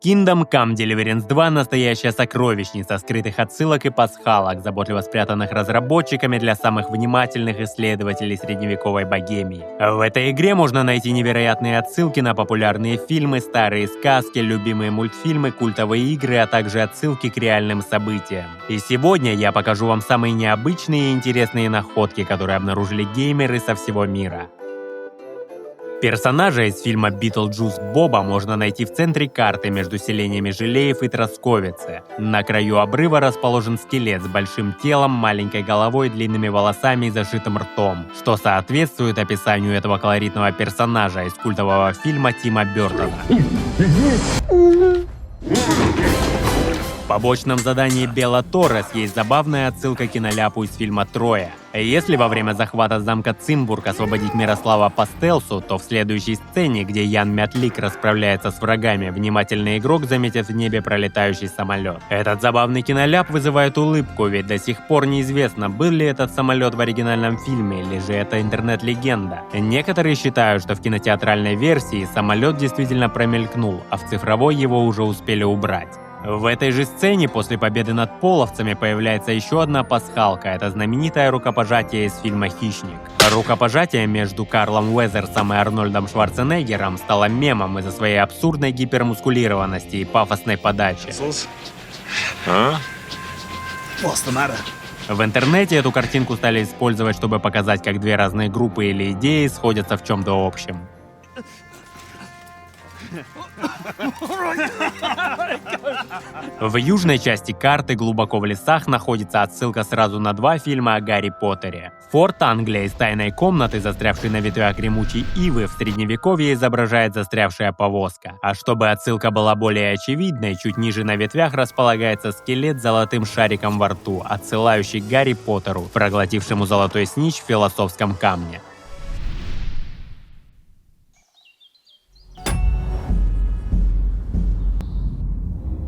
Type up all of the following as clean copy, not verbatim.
Kingdom Come Deliverance 2 – настоящая сокровищница скрытых отсылок и пасхалок, заботливо спрятанных разработчиками для самых внимательных исследователей средневековой богемии. В этой игре можно найти невероятные отсылки на популярные фильмы, старые сказки, любимые мультфильмы, культовые игры, а также отсылки к реальным событиям. И сегодня я покажу вам самые необычные и интересные находки, которые обнаружили геймеры со всего мира. Персонажа из фильма «Битлджус» Боба можно найти в центре карты между селениями Жилеев и Тросковице. На краю обрыва расположен скелет с большим телом, маленькой головой, длинными волосами и зашитым ртом, что соответствует описанию этого колоритного персонажа из культового фильма Тима Бёртона. В побочном задании Бела Торрес есть забавная отсылка к киноляпу из фильма «Троя». Если во время захвата замка Цимбург освободить Мирослава по стелсу, то в следующей сцене, где Ян Мятлик расправляется с врагами, внимательный игрок заметит в небе пролетающий самолет. Этот забавный киноляп вызывает улыбку, ведь до сих пор неизвестно, был ли этот самолет в оригинальном фильме, или же это интернет-легенда. Некоторые считают, что в кинотеатральной версии самолет действительно промелькнул, а в цифровой его уже успели убрать. В этой же сцене после победы над половцами появляется еще одна пасхалка – это знаменитое рукопожатие из фильма «Хищник». Рукопожатие между Карлом Уэзерсом и Арнольдом Шварценеггером стало мемом из-за своей абсурдной гипермускулированности и пафосной подачи. В интернете эту картинку стали использовать, чтобы показать, как две разные группы или идеи сходятся в чем-то общем. В южной части карты, глубоко в лесах, находится отсылка сразу на два фильма о Гарри Поттере. Форт Англия из тайной комнаты, застрявшей на ветвях гремучей ивы, в средневековье изображает застрявшая повозка. А чтобы отсылка была более очевидной, чуть ниже на ветвях располагается скелет с золотым шариком во рту, отсылающий к Гарри Поттеру, проглотившему золотой снитч в философском камне.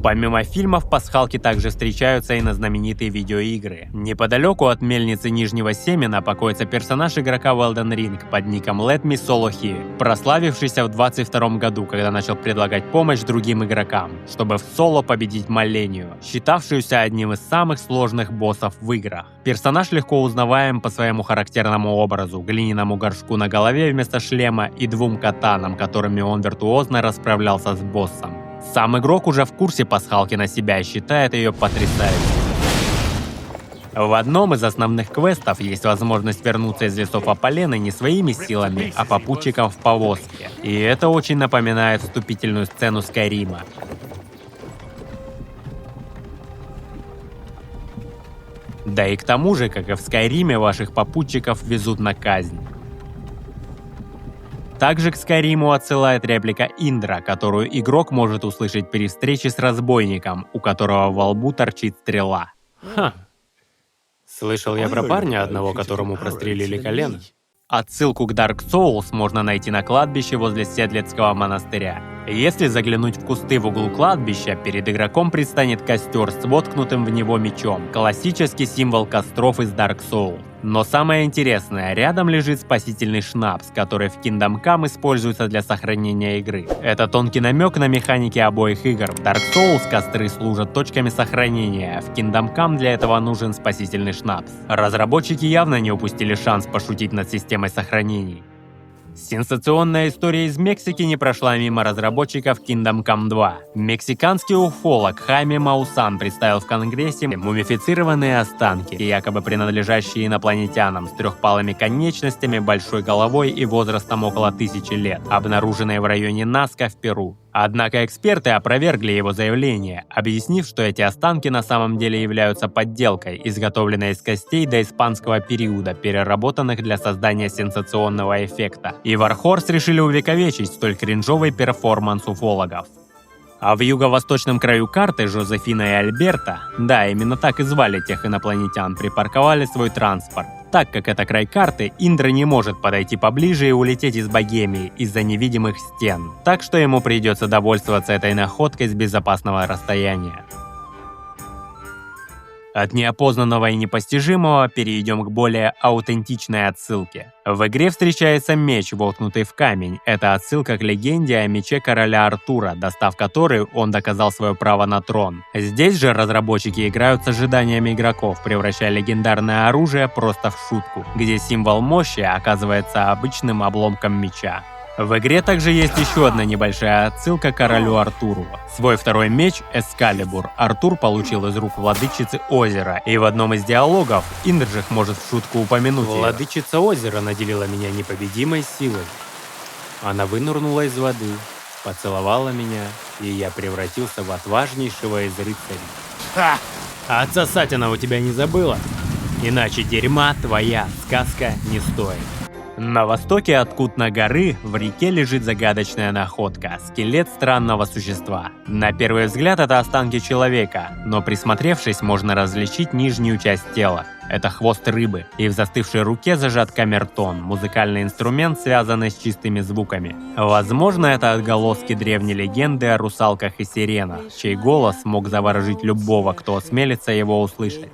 Помимо фильмов, пасхалки также встречаются и на знаменитые видеоигры. Неподалеку от мельницы Нижнего Семена покоится персонаж игрока в Elden Ring под ником Let Me Solo Here, прославившийся в 22 году, когда начал предлагать помощь другим игрокам, чтобы в соло победить Малению, считавшуюся одним из самых сложных боссов в играх. Персонаж легко узнаваем по своему характерному образу, глиняному горшку на голове вместо шлема и двум катанам, которыми он виртуозно расправлялся с боссом. Сам игрок уже в курсе пасхалки на себя и считает ее потрясающей. В одном из основных квестов есть возможность вернуться из лесов Аполлены не своими силами, а попутчиком в повозке. И это очень напоминает вступительную сцену Скайрима. Да и к тому же, как и в Скайриме, ваших попутчиков везут на казнь. Также к Скайриму отсылает реплика Индра, которую игрок может услышать при встрече с разбойником, у которого во лбу торчит стрела. Ха. Слышал я про парня одного, которому прострелили колено. Отсылку к Dark Souls можно найти на кладбище возле Седлецкого монастыря. Если заглянуть в кусты в углу кладбища, перед игроком предстанет костер с воткнутым в него мечом. Классический символ костров из Dark Souls. Но самое интересное, рядом лежит спасительный шнапс, который в Kingdom Come используется для сохранения игры. Это тонкий намек на механики обоих игр. В Dark Souls костры служат точками сохранения, а в Kingdom Come для этого нужен спасительный шнапс. Разработчики явно не упустили шанс пошутить над системой сохранений. Сенсационная история из Мексики не прошла мимо разработчиков Kingdom Come 2. Мексиканский уфолог Хайме Маусан представил в Конгрессе мумифицированные останки, якобы принадлежащие инопланетянам с трехпалыми конечностями, большой головой и возрастом около 1000 лет, обнаруженные в районе Наска в Перу. Однако эксперты опровергли его заявление, объяснив, что эти останки на самом деле являются подделкой, изготовленной из костей до испанского периода, переработанных для создания сенсационного эффекта. И Warhorse решили увековечить столь кринжовый перформанс уфологов. А в юго-восточном краю карты Жозефина и Альберта, да, именно так и звали тех инопланетян, припарковали свой транспорт. Так как это край карты, Индра не может подойти поближе и улететь из Богемии из-за невидимых стен, так что ему придется довольствоваться этой находкой с безопасного расстояния. От неопознанного и непостижимого перейдем к более аутентичной отсылке. В игре встречается меч, воткнутый в камень. Это отсылка к легенде о мече короля Артура, достав который, он доказал свое право на трон. Здесь же разработчики играют с ожиданиями игроков, превращая легендарное оружие просто в шутку, где символ мощи оказывается обычным обломком меча. В игре также есть еще одна небольшая отсылка к королю Артуру. Свой второй меч, Эскалибур, Артур получил из рук владычицы озера, и в одном из диалогов Индржих может в шутку упомянуть ее. Владычица озера наделила меня непобедимой силой. Она вынырнула из воды, поцеловала меня, и я превратился в отважнейшего из рыцарей. Ха! А отсосать она у тебя не забыла? Иначе дерьма твоя сказка не стоит. На востоке от Кутна горы в реке лежит загадочная находка – скелет странного существа. На первый взгляд это останки человека, но присмотревшись, можно различить нижнюю часть тела. Это хвост рыбы, и в застывшей руке зажат камертон – музыкальный инструмент, связанный с чистыми звуками. Возможно, это отголоски древней легенды о русалках и сиренах, чей голос мог заворожить любого, кто осмелится его услышать.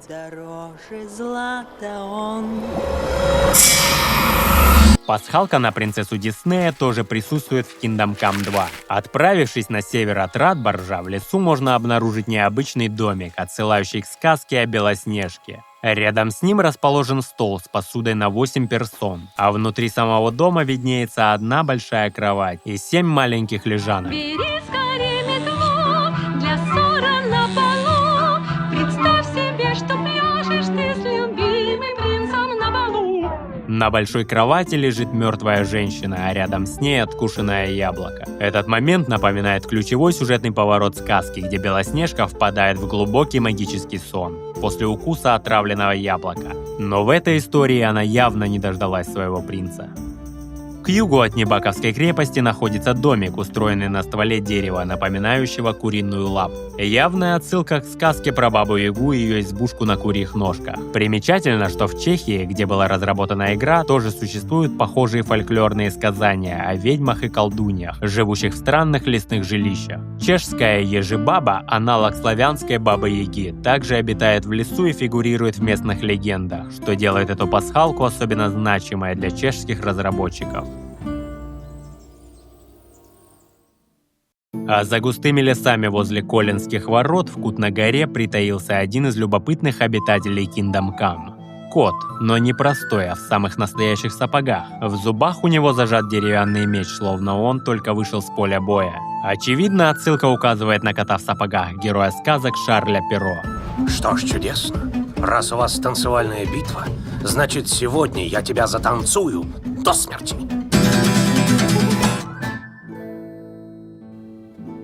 Пасхалка на принцессу Диснея тоже присутствует в Kingdom Come 2. Отправившись на север от Радборжа, в лесу можно обнаружить необычный домик, отсылающий к сказке о Белоснежке. Рядом с ним расположен стол с посудой на 8 персон, а внутри самого дома виднеется одна большая кровать и 7 маленьких лежанок. Бери скорее метлу для ссора на полу. Представь себе, что пляшешь ты с любимым принцем на балу. На большой кровати лежит мертвая женщина, а рядом с ней откушенное яблоко. Этот момент напоминает ключевой сюжетный поворот сказки, где Белоснежка впадает в глубокий магический сон после укуса отравленного яблока. Но в этой истории она явно не дождалась своего принца. К югу от Небаковской крепости находится домик, устроенный на стволе дерева, напоминающего куриную лапу. Явная отсылка к сказке про Бабу-Ягу и ее избушку на курьих ножках. Примечательно, что в Чехии, где была разработана игра, тоже существуют похожие фольклорные сказания о ведьмах и колдуньях, живущих в странных лесных жилищах. Чешская Ежебаба, аналог славянской Бабы-Яги, также обитает в лесу и фигурирует в местных легендах, что делает эту пасхалку особенно значимой для чешских разработчиков. А за густыми лесами возле Колинских ворот в Кутна-горе притаился один из любопытных обитателей Kingdom Come. Кот, но не простой, а в самых настоящих сапогах. В зубах у него зажат деревянный меч, словно он только вышел с поля боя. Очевидно, отсылка указывает на кота в сапогах, героя сказок Шарля Перро. Что ж, чудесно. Раз у вас танцевальная битва, значит, сегодня я тебя затанцую до смерти.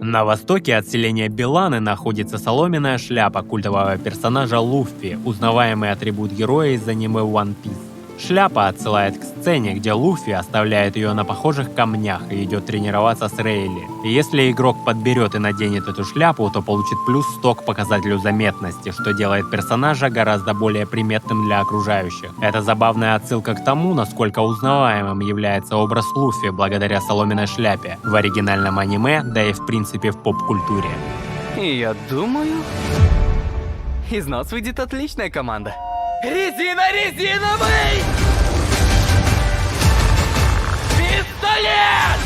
На востоке от селения Беланы находится соломенная шляпа культового персонажа Луффи, узнаваемый атрибут героя из аниме One Piece. Шляпа отсылает к сцене, где Луффи оставляет ее на похожих камнях и идет тренироваться с Рейли. И если игрок подберет и наденет эту шляпу, то получит плюс 100 к показателю заметности, что делает персонажа гораздо более приметным для окружающих. Это забавная отсылка к тому, насколько узнаваемым является образ Луффи благодаря соломенной шляпе в оригинальном аниме, да и в принципе в поп-культуре. И я думаю, из нас выйдет отличная команда. Резина, резиновый! Пистолет!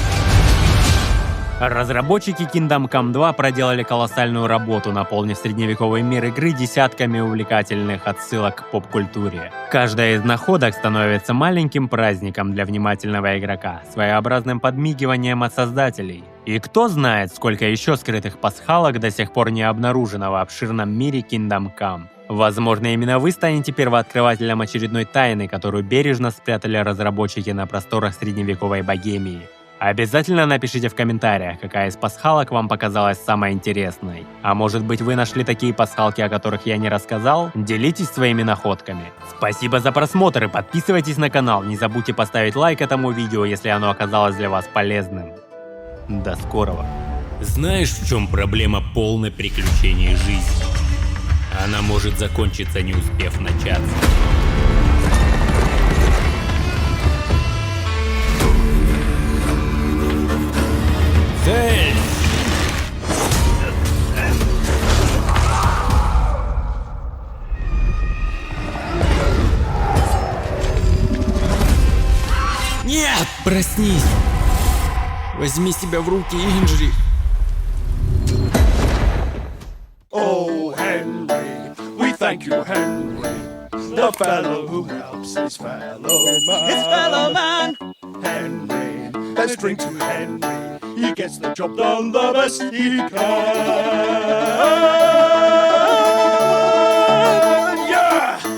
Разработчики Kingdom Come 2 проделали колоссальную работу, наполнив средневековый мир игры десятками увлекательных отсылок к поп-культуре. Каждая из находок становится маленьким праздником для внимательного игрока, своеобразным подмигиванием от создателей. И кто знает, сколько еще скрытых пасхалок до сих пор не обнаружено в обширном мире Kingdom Come. Возможно, именно вы станете первооткрывателем очередной тайны, которую бережно спрятали разработчики на просторах средневековой Богемии. Обязательно напишите в комментариях, какая из пасхалок вам показалась самой интересной. А может быть, вы нашли такие пасхалки, о которых я не рассказал? Делитесь своими находками. Спасибо за просмотр и подписывайтесь на канал. Не забудьте поставить лайк этому видео, если оно оказалось для вас полезным. До скорого. Знаешь, в чем проблема полной приключений жизни? Она может закончиться, не успев начаться. Цель! Проснись! Возьми себя в руки, Инджи! Oh, Henry, we thank you, Henry, the fellow who helps his fellow man. His fellow man! Henry, let's drink to Henry. He gets the job done the best he can.